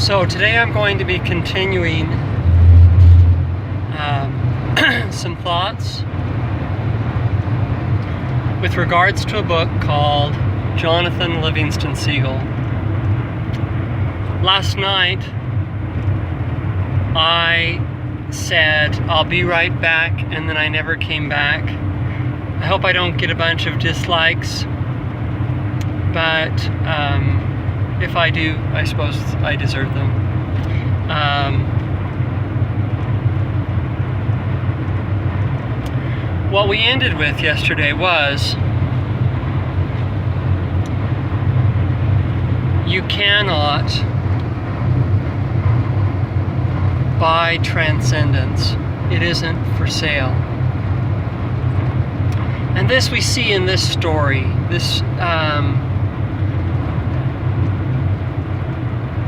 So today I'm going to be continuing some thoughts with regards to a book called Jonathan Livingston Seagull. Last night I said I'll be right back, and then I never came back. I hope I don't get a bunch of dislikes, but if I do, I suppose I deserve them. What we ended with yesterday was you cannot buy transcendence. It isn't for sale. And this we see in this story, this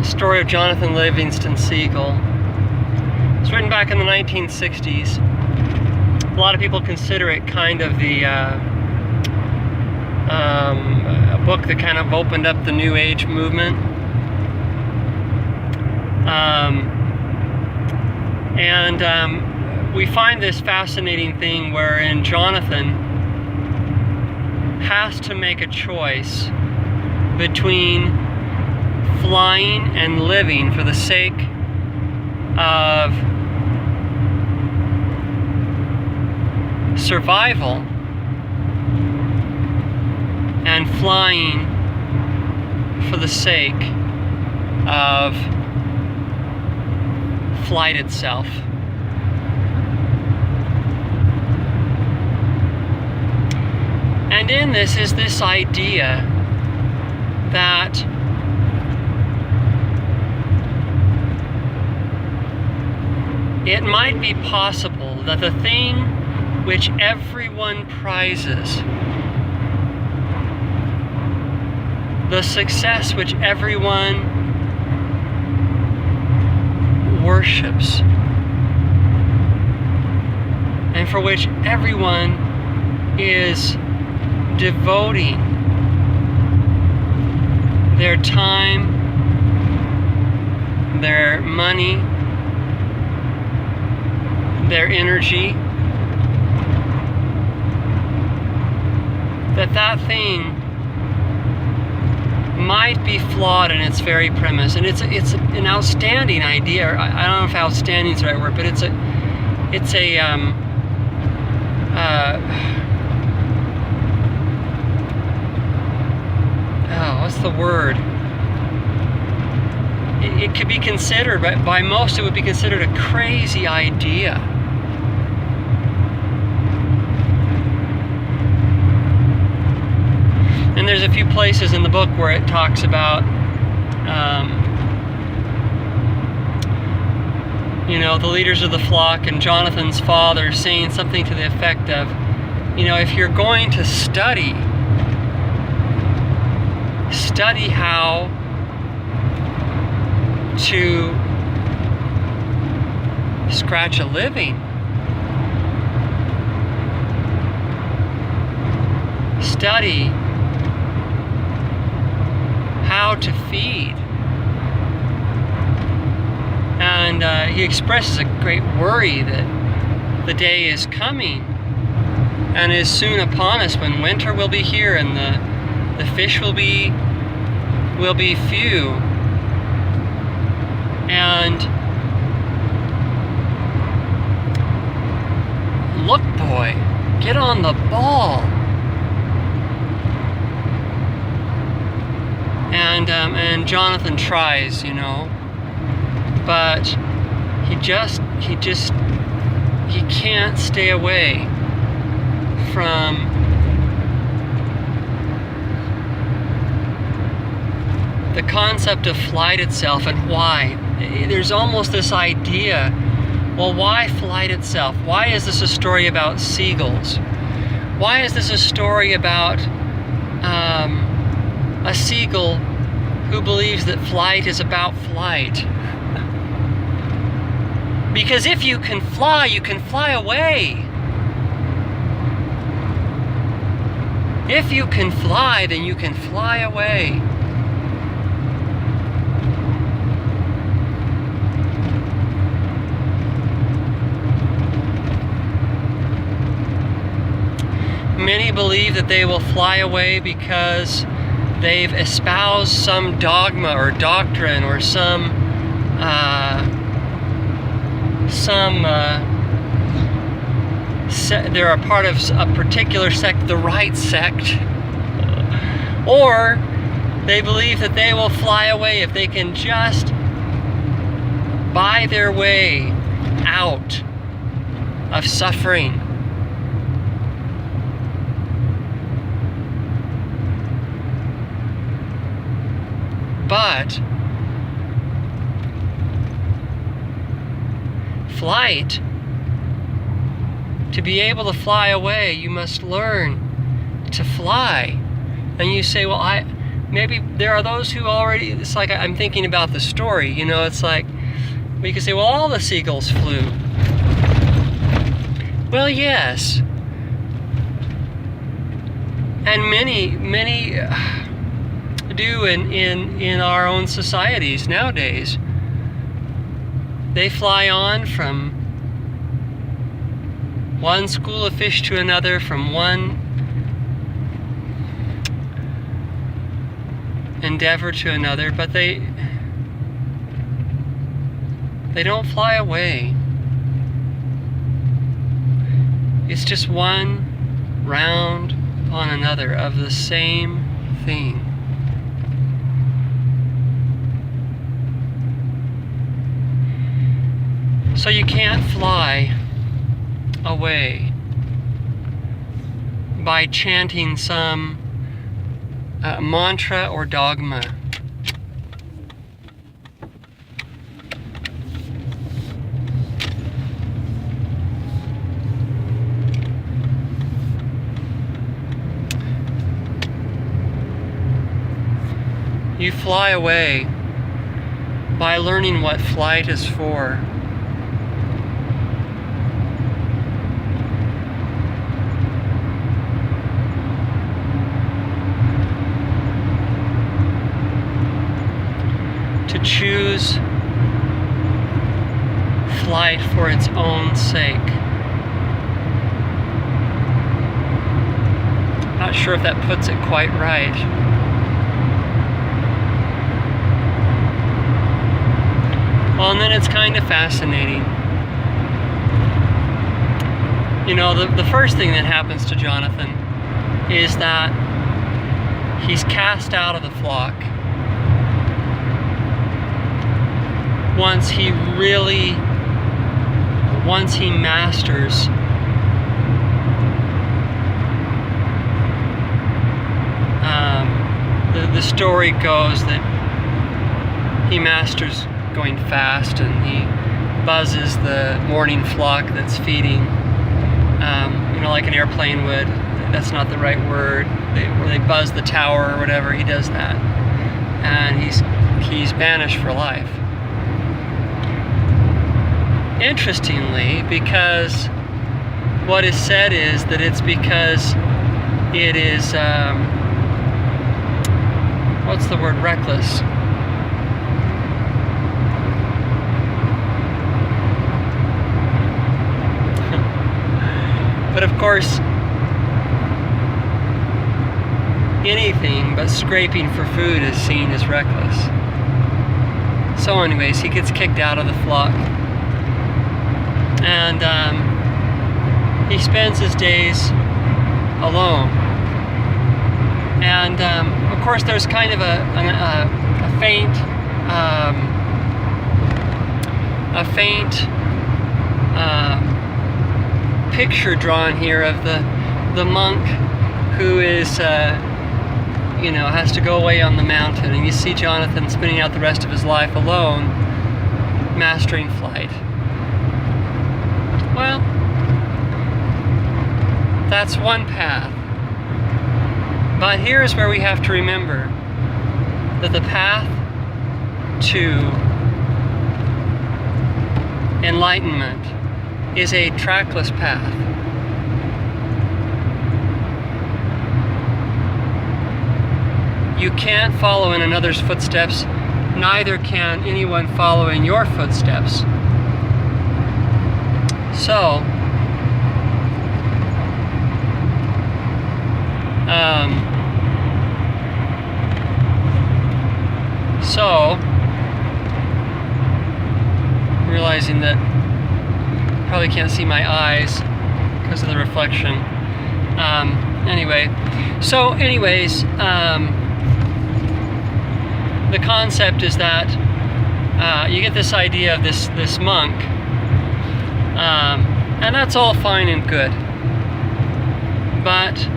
story of Jonathan Livingston Seagull. It's written back in the 1960s. A lot of people consider it kind of the a book that kind of opened up the New Age movement. We find this fascinating thing wherein Jonathan has to make a choice between flying and living for the sake of survival, and flying for the sake of flight itself. And in this is this idea that it might be possible that the thing which everyone prizes, the success which everyone worships, and for which everyone is devoting their time, their money, their energy, that thing might be flawed in its very premise. And it's an outstanding idea. I don't know if outstanding is the right word, but it's a what's the word? It could be considered, by most it would be considered a crazy idea. And there's a few places in the book where it talks about, the leaders of the flock and Jonathan's father saying something to the effect of, if you're going to study how to scratch a living, study how to feed. And he expresses a great worry that the day is coming and is soon upon us when winter will be here and the fish will be few. And look, boy, get on the ball. And Jonathan tries, but he can't stay away from the concept of flight itself. And why? There's almost this idea, well, why flight itself? Why is this a story about seagulls? Why is this a story about a seagull who believes that flight is about flight? Because if you can fly away. If you can fly, then you can fly away. that they will fly away because they've espoused some dogma or doctrine or they're a part of a particular sect, the right sect, or they believe that they will fly away if they can just buy their way out of suffering. But flight, to be able to fly away, you must learn to fly. And you say, well, maybe there are those who already, it's like I'm thinking about the story, you know, it's like, we could say, well, all the seagulls flew. Well, yes. And many do in our own societies nowadays. They fly on from one school of fish to another, from one endeavor to another, but they don't fly away. It's just one round on another of the same thing. So you can't fly away by chanting some mantra or dogma. You fly away by learning what flight is for. To choose flight for its own sake. Not sure if that puts it quite right. Well, and then it's kind of fascinating. You know, the first thing that happens to Jonathan is that he's cast out of the flock once he masters the story goes that he masters going fast, and he buzzes the morning flock that's feeding, you know, like an airplane would. That's not the right word. Where they buzz the tower or whatever, he does that. And he's banished for life. Interestingly, because what is said is that it's because it is, what's the word, reckless. But of course, anything but scraping for food is seen as reckless. So anyways, he gets kicked out of the flock. And he spends his days alone. And of course there's kind of a faint picture drawn here of the monk who is you know, has to go away on the mountain, and you see Jonathan spending out the rest of his life alone, mastering flight. Well, that's one path. But here's where we have to remember that the path to enlightenment is a trackless path. You can't follow in another's footsteps, neither can anyone follow in your footsteps. So, So, realizing that probably can't see my eyes because of the reflection. Anyways, the concept is that you get this idea of this monk, and that's all fine and good. But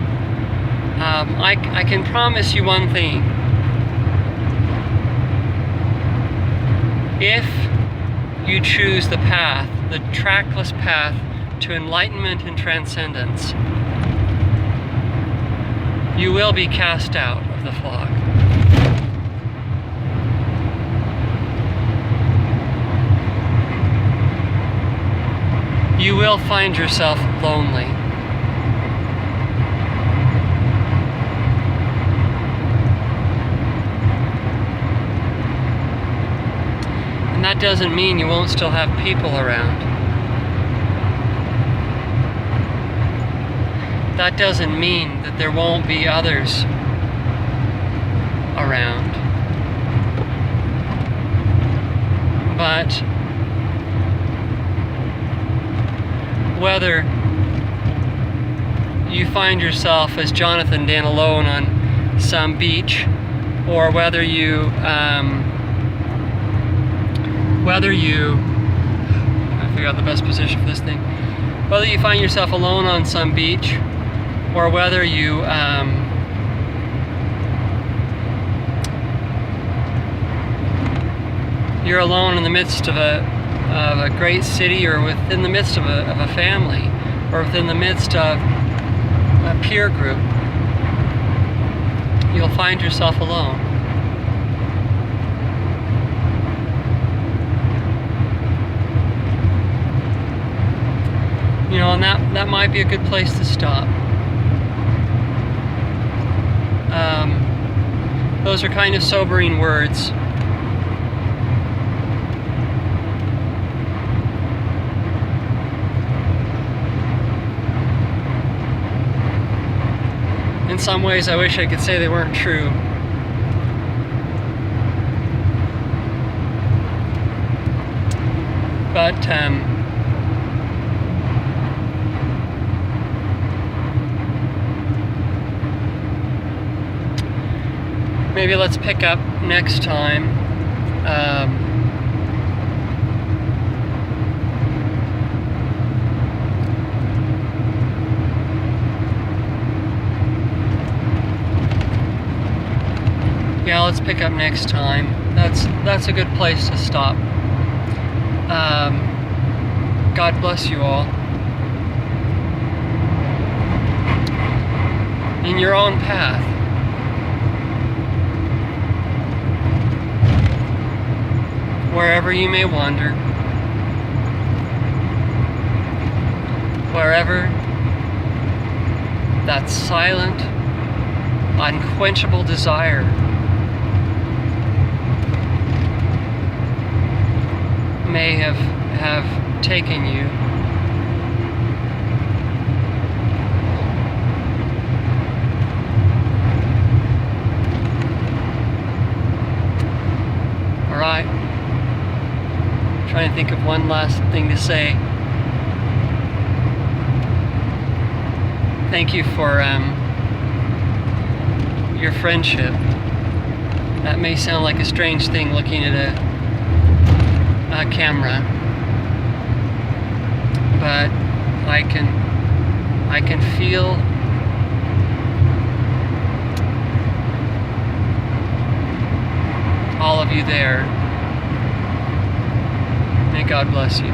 I can promise you one thing. If you choose the path, the trackless path to enlightenment and transcendence, you will be cast out of the flock. You will find yourself lonely. And that doesn't mean you won't still have people around. That doesn't mean that there won't be others around. But whether you find yourself as Jonathan Dan alone on some beach, or whether you I figure out the best position for this thing. Whether you find yourself alone on some beach, or whether you're alone in the midst of a great city, or within the midst of a family, or within the midst of a peer group, you'll find yourself alone. You know, and that might be a good place to stop. Those are kind of sobering words. In some ways, I wish I could say they weren't true. But maybe let's pick up next time. Yeah, let's pick up next time. That's a good place to stop. God bless you all. In your own path. Wherever you may wander, wherever that silent, unquenchable desire may have taken you. All right. Trying to think of one last thing to say. Thank you for your friendship. That may sound like a strange thing looking at a camera, but I can feel all of you there. May God bless you.